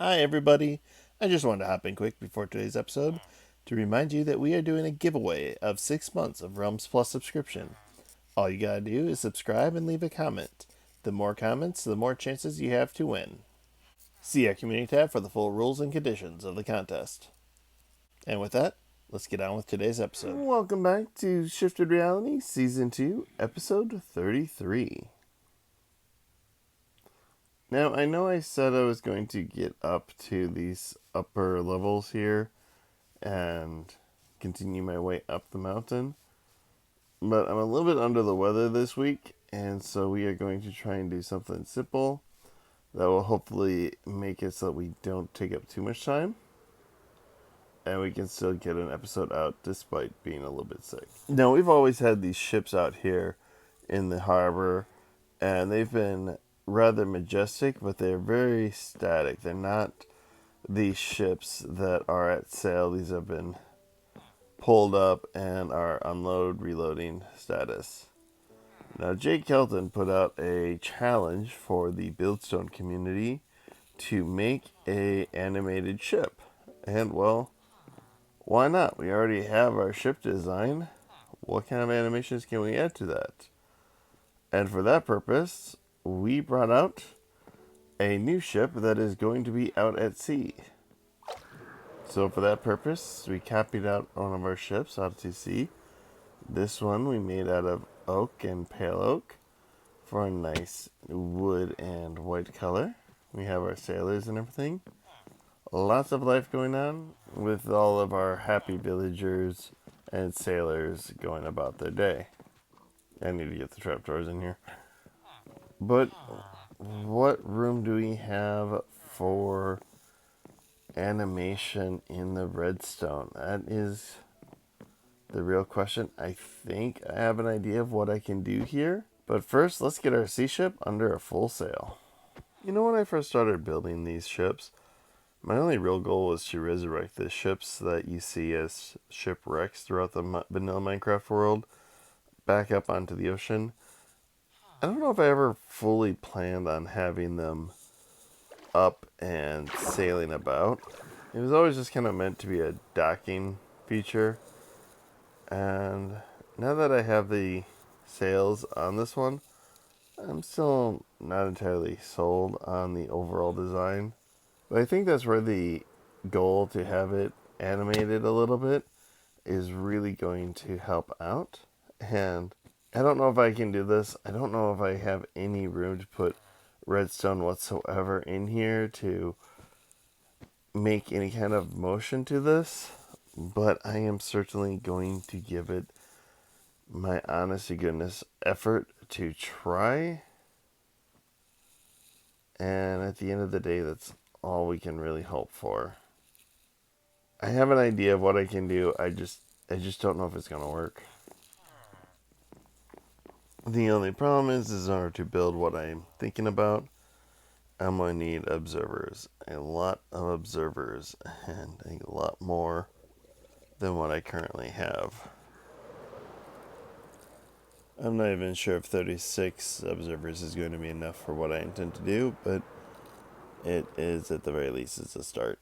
Hi, everybody. I just wanted to hop in quick before today's episode to remind you that we are doing a giveaway of 6 months of Realms Plus subscription. All you gotta do is subscribe and leave a comment. The more comments, the more chances you have to win. See our community tab for the full rules and conditions of the contest. And with that, let's get on with today's episode. Welcome back to Shifted Reality, Season 2, Episode 33. Now, I know I said I was going to get up to these upper levels here and continue my way up the mountain, but I'm a little bit under the weather this week, and so we are going to try and do something simple that will hopefully make it so that we don't take up too much time, and we can still get an episode out despite being a little bit sick. Now, we've always had these ships out here in the harbor, and they've been rather majestic, but they're very static. They're not these ships that are at sail. These have been pulled up and are unload reloading status. Now, Jake Kelton put out a challenge for the Buildstone community to make a animated ship. And well, why not? We already have our ship design. What kind of animations can we add to that? And for that purpose, we brought out a new ship that is going to be out at sea. So for that purpose, we copied out one of our ships out to sea. This one we made out of oak and pale oak for a nice wood and white color. We have our sailors and everything. Lots of life going on with all of our happy villagers and sailors going about their day. I need to get the trapdoors in here. But what room do we have for animation in the redstone? That is the real question. I think I have an idea of what I can do here. But first, let's get our sea ship under a full sail. You know, when I first started building these ships, my only real goal was to resurrect the ships that you see as shipwrecks throughout the vanilla Minecraft world back up onto the ocean. I don't know if I ever fully planned on having them up and sailing about. It was always just kind of meant to be a docking feature. And now that I have the sails on this one, I'm still not entirely sold on the overall design. But I think that's where the goal to have it animated a little bit is really going to help out. And I don't know if I can do this. I don't know if I have any room to put redstone whatsoever in here to make any kind of motion to this. But I am certainly going to give it my honest to goodness effort to try. And at the end of the day, that's all we can really hope for. I have an idea of what I can do. I just don't know if it's going to work. The only problem is in order to build what I'm thinking about, I'm going to need observers. A lot of observers, and a lot more than what I currently have. I'm not even sure if 36 observers is going to be enough for what I intend to do, but it is, at the very least, it's a start.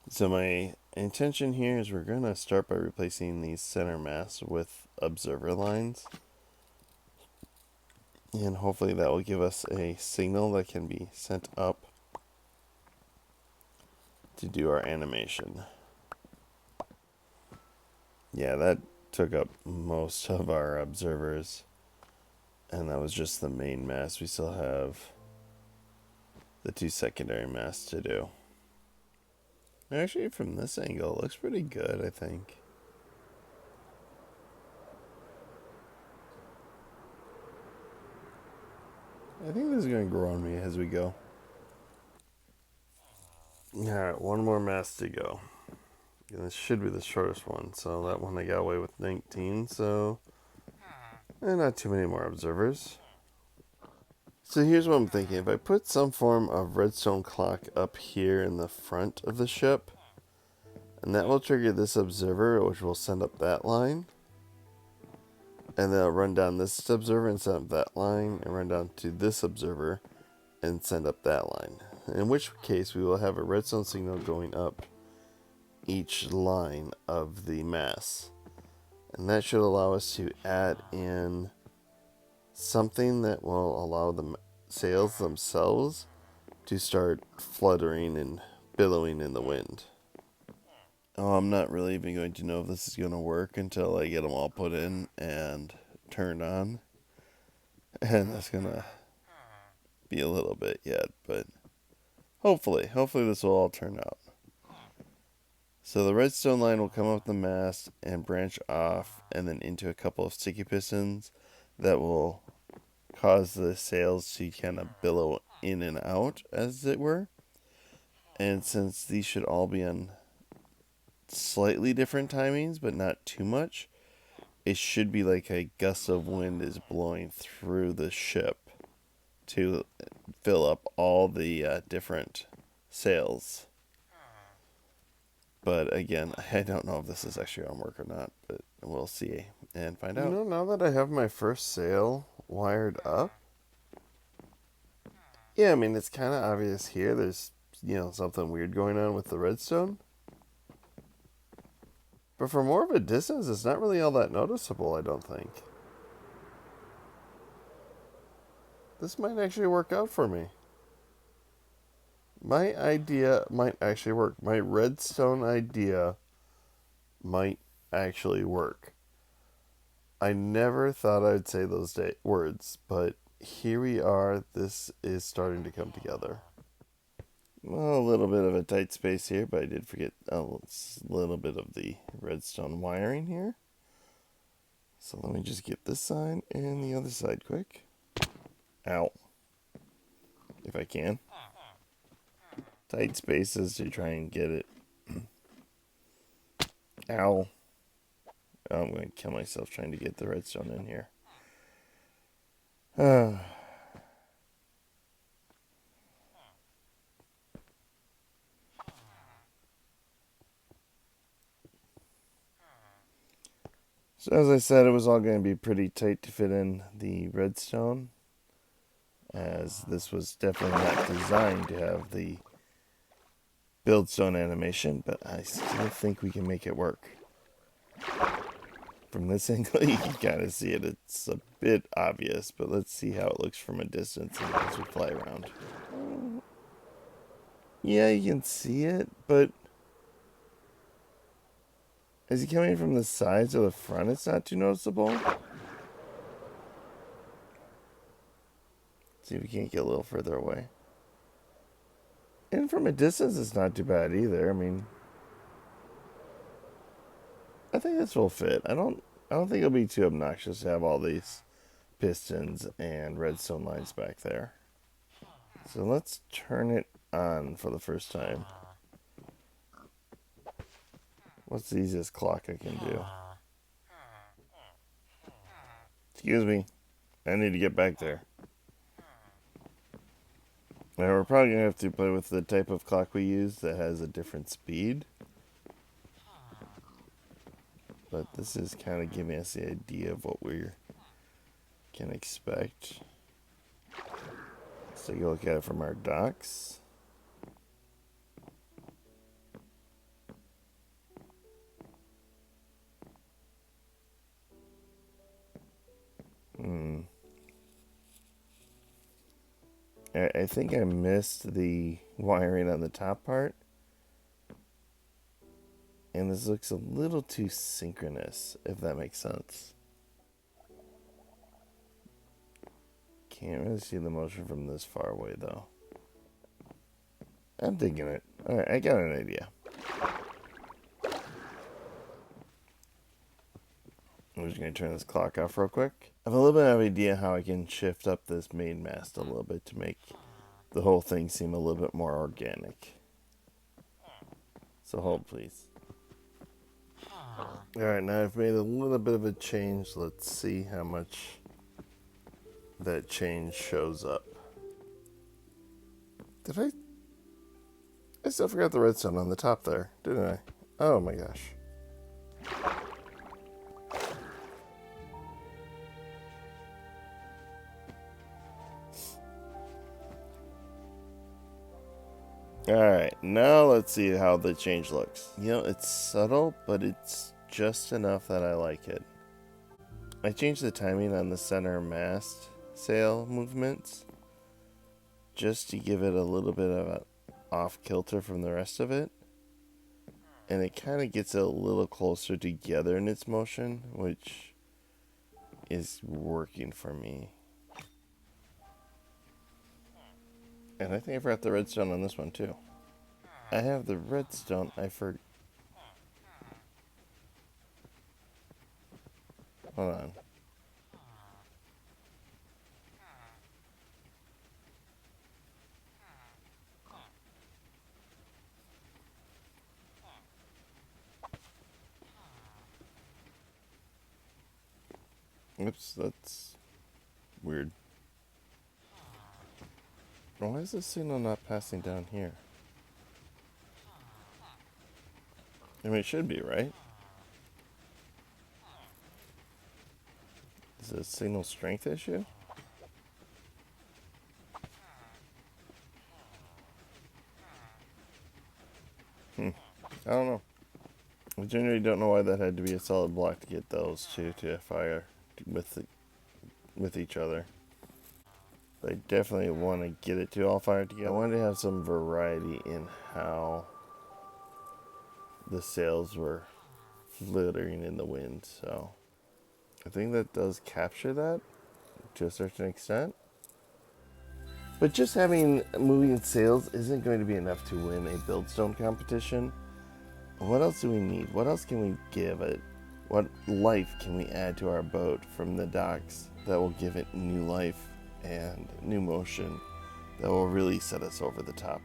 So my intention here is we're going to start by replacing these center masts with observer lines. And hopefully that will give us a signal that can be sent up to do our animation. Yeah, that took up most of our observers. And that was just the main mast. We still have the 2 secondary masts to do. Actually, from this angle, it looks pretty good, I think. I think this is going to grow on me as we go. Alright, one more mast to go. And this should be the shortest one, so that one I got away with 19, so not too many more observers. So here's what I'm thinking. If I put some form of redstone clock up here in the front of the ship, and that will trigger this observer, which will send up that line. And then I'll run down this observer and send up that line, and run down to this observer and send up that line. in which case we will have a redstone signal going up each line of the mass. And that should allow us to add in something that will allow the sails themselves to start fluttering and billowing in the wind. Oh, I'm not really even going to know if this is going to work until I get them all put in and turned on. And that's going to be a little bit yet, but hopefully this will all turn out. So the redstone line will come up the mast and branch off and then into a couple of sticky pistons that will cause the sails to kind of billow in and out, as it were. And since these should all be on slightly different timings, but not too much, it should be like a gust of wind is blowing through the ship to fill up all the different sails. But again, I don't know if this is actually going to work or not, but we'll see and find out. Now that I have my first sail wired up, yeah, I mean, it's kind of obvious here. There's, something weird going on with the redstone. But for more of a distance, it's not really all that noticeable, I don't think. This might actually work out for me. My idea might actually work. My redstone idea might actually work. I never thought I'd say those words, but here we are. This is starting to come together. Well, a little bit of a tight space here, but I did forget a little bit of the redstone wiring here. So let me just get this side and the other side quick. Ow. If I can. Tight spaces to try and get it. Ow. Oh, I'm going to kill myself trying to get the redstone in here. So as I said, it was all going to be pretty tight to fit in the redstone, as this was definitely not designed to have the Buildstone animation, but I still think we can make it work. From this angle, you can kind of see it. It's a bit obvious, but let's see how it looks from a distance as we fly around. Yeah, you can see it, but is he coming from the sides or the front? It's not too noticeable. Let's see if we can't get a little further away. And from a distance, it's not too bad either. I mean, I think this will fit. I don't think it'll be too obnoxious to have all these pistons and redstone lines back there. So let's turn it on for the first time. What's the easiest clock I can do? Excuse me. I need to get back there. Now we're probably going to have to play with the type of clock we use that has a different speed. But this is kind of giving us the idea of what we can expect. Let's take a look at it from our docks. I think I missed the wiring on the top part. And this looks a little too synchronous, if that makes sense. Can't really see the motion from this far away, though. I'm digging it. Alright, I got an idea. I'm just going to turn this clock off real quick. I have a little bit of an idea how I can shift up this main mast a little bit to make the whole thing seem a little bit more organic. So hold, please. Alright, now I've made a little bit of a change. Let's see how much that change shows up. Did I still forgot the redstone on the top there, didn't I? Oh my gosh. Alright, now let's see how the change looks. You know, it's subtle, but it's just enough that I like it. I changed the timing on the center mast sail movements just to give it a little bit of an off kilter from the rest of it. And it kind of gets it a little closer together in its motion, which is working for me. And I think I forgot the redstone on this one too. I have the redstone. Hold on. Oops, that's weird. Why is the signal not passing down here? I mean, it should be, right? Is it a signal strength issue? I don't know. I generally don't know why that had to be a solid block to get those two to fire with each other. But I definitely want to get it to all fire together. I wanted to have some variety in how the sails were flittering in the wind, so I think that does capture that to a certain extent. But just having moving sails isn't going to be enough to win a Buildstone competition. What else do we need? What else can we give it? What life can we add to our boat from the docks that will give it new life and new motion that will really set us over the top?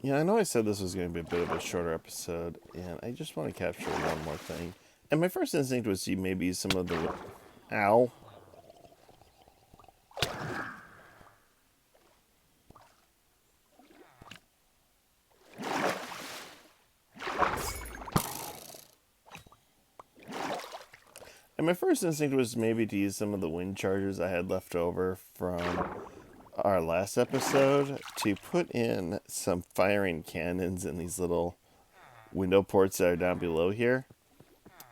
Yeah, I know I said this was going to be a bit of a shorter episode, and I just want to capture one more thing. And my first instinct was to maybe some of the... Ow. And my first instinct was maybe to use some of the wind chargers I had left over from our last episode to put in some firing cannons in these little window ports that are down below here.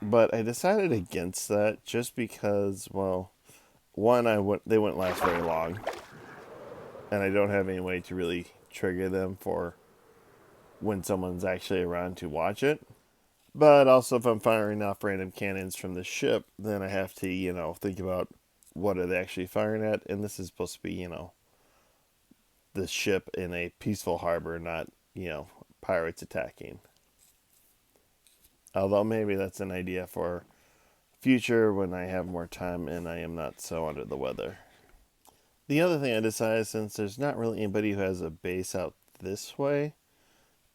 But I decided against that just because, well, one, they wouldn't last very long. And I don't have any way to really trigger them for when someone's actually around to watch it. But also, if I'm firing off random cannons from the ship, then I have to, think about what are they actually firing at. And this is supposed to be, the ship in a peaceful harbor, not, pirates attacking. Although maybe that's an idea for future when I have more time and I am not so under the weather. The other thing I decided, since there's not really anybody who has a base out this way,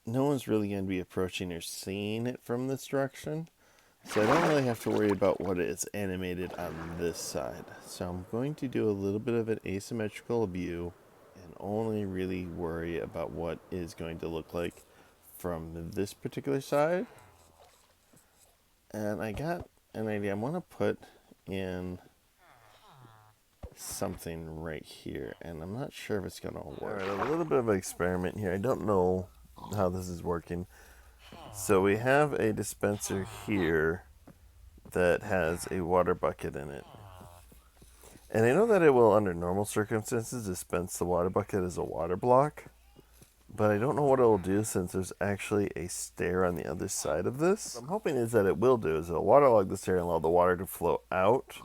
no one's really going to be approaching or seeing it from this direction. So I don't really have to worry about what is animated on this side. So I'm going to do a little bit of an asymmetrical view and only really worry about what is going to look like from this particular side. And I got an idea. I want to put in something right here, and I'm not sure if it's going to work. All right, a little bit of an experiment here. I don't know how this is working. So we have a dispenser here that has a water bucket in it. And I know that it will, under normal circumstances, dispense the water bucket as a water block. But I don't know what it will do since there's actually a stair on the other side of this. What I'm hoping is that it will do is it'll waterlog the stair and allow the water to flow out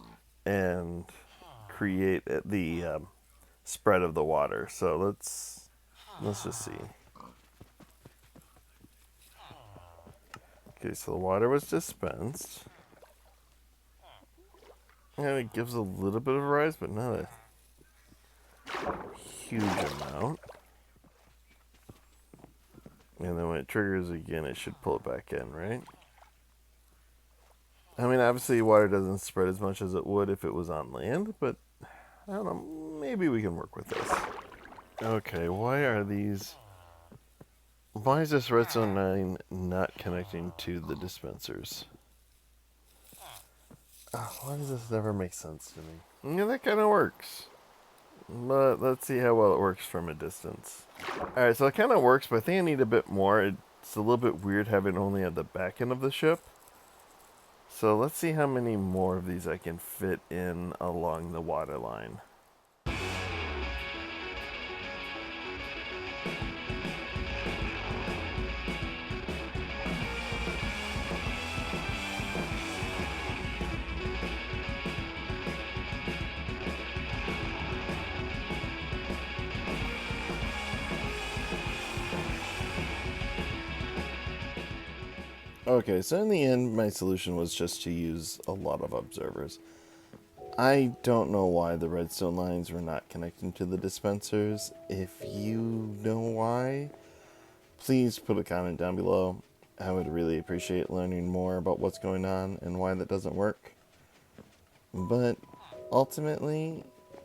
and create the spread of the water. So let's just see. Okay, so the water was dispensed. And it gives a little bit of a rise, but not a huge amount. And then when it triggers again, it should pull it back in, right? I mean, obviously water doesn't spread as much as it would if it was on land, but I don't know, maybe we can work with this. Okay, why is this redstone 9 not connecting to the dispensers? Why does this never make sense to me? Yeah, that kind of works. but let's see how well it works from a distance. Alright, so it kind of works, but I think I need a bit more. It's a little bit weird having only at the back end of the ship. So let's see how many more of these I can fit in along the water line. Okay, so in the end, my solution was just to use a lot of observers. I don't know why the redstone lines were not connecting to the dispensers. If you know why, please put a comment down below. I would really appreciate learning more about what's going on and why that doesn't work. But ultimately,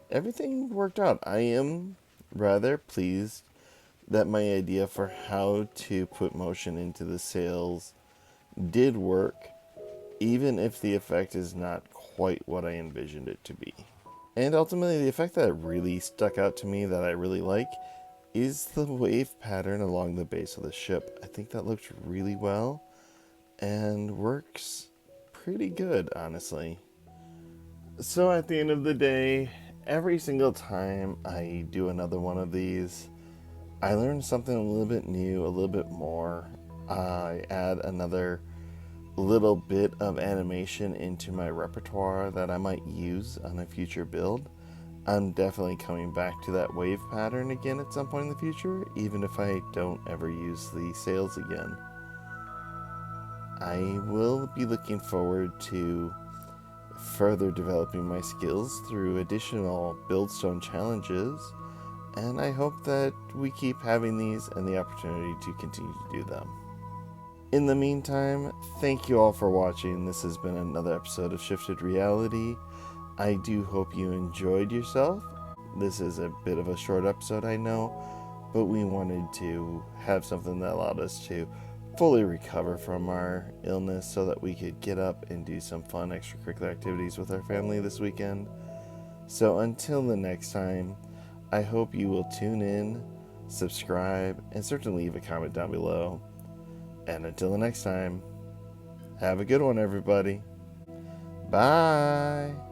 everything worked out. I am rather pleased that my idea for how to put motion into the sails did work, even if the effect is not quite what I envisioned it to be. And ultimately, the effect that really stuck out to me that I really like is the wave pattern along the base of the ship. I think that looks really well and works pretty good, honestly. So at the end of the day, every single time I do another one of these, I learn something a little bit new, a little bit more. I add another little bit of animation into my repertoire that I might use on a future build. I'm definitely coming back to that wave pattern again at some point in the future, even if I don't ever use the sails again. I will be looking forward to further developing my skills through additional Buildstone challenges, and I hope that we keep having these and the opportunity to continue to do them. In the meantime, thank you all for watching. This has been another episode of Shifted Reality. I do hope you enjoyed yourself. This is a bit of a short episode, I know, but we wanted to have something that allowed us to fully recover from our illness so that we could get up and do some fun extracurricular activities with our family this weekend. So until the next time, I hope you will tune in, subscribe, and certainly leave a comment down below. And until the next time, have a good one, everybody. Bye.